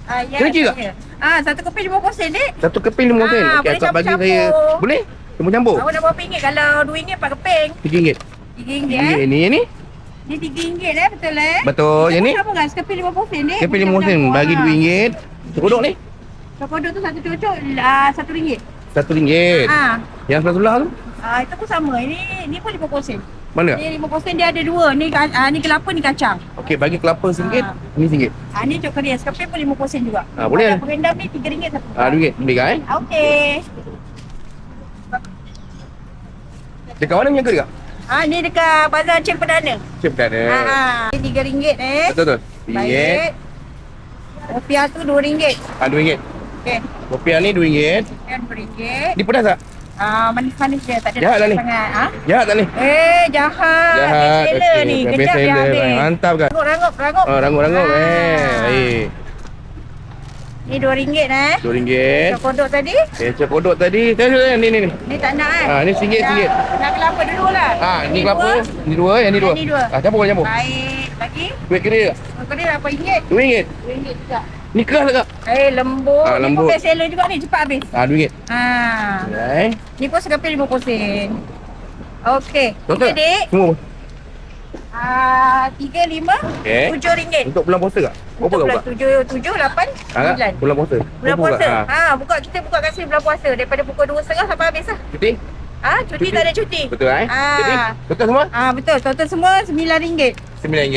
Ya, Kena kira? satu keping 50 sen, Dik. Satu keping 5 sen. Ah, Okey, boleh akak bagi campur-campur. saya. Boleh? Campur-campur? Awak nak berapa ringgit? Kalau RM2 4 keping. RM3. RM3 RM3 ni, yang ni? Ni RM3 betul Betul, yang ni? Sama kan sekeping 50 sen, Dik. Keping 5 sen. Campur-campur, Bagi RM2. Kodok ni? Kodok tu satu cucuk RM1. RM1. Yang sebelah sebelah tu? Itu pun sama. Ini pun 50 sen. Mana? Ni 50 sen dia ada dua. Ni kelapa, ni kacang. Okey, bagi kelapa RM1. Ni RM1. Ni coklat sekeping pun 50 sen juga. Boleh. Berendam ni RM3 satu. RM2. Beli kan? Okey. Dekat mana punya ke? Ni dekat Bazar Cik Perdana. Cik Perdana. Ni RM3 Betul. RM3. Baik. Rupiah tu RM2. RM2. Okey. Rupiah ni RM2. Yang RM2. Ni pedas tak? Manis-manis dia, tak ada Jahat lah ni. sangat. Jahat tak ni? Jahat. Jahat. Bestseller ni. Best Kejap dia seller. habis. Mantap kan? Rangup. Rangup-rangup. Baik. Ni RM2 RM2. Kodok tadi? Kodok tadi. Tengok ni. Ni tak nak Ni RM1. Nak kelapa dulu lah. Ni kelapa. Ni dua. Yang ni dua. Yang ni dua. Campur. Baik. Lagi? Duit kira tak? Kena RM8. RM2. RM2 juga. Ni keras tak kak? Lembut. Ni lembut. pun best seller juga ni. Cepat habis. RM2. Ni pun sekeping 50 sen. Okey. Total? Dik. Semua. 3, 5, Okey. RM7. Untuk bulan puasa kak? Berapa kak buka? 7, 8, 9. Bulan puasa. Bulan Berapa puasa. buka? Kita buka kasi bulan puasa daripada pukul 2.30 sampai habis lah. Cuti? Cuti tak ada cuti. Betul Cuti? Betul semua? Betul. Total semua RM9. RM9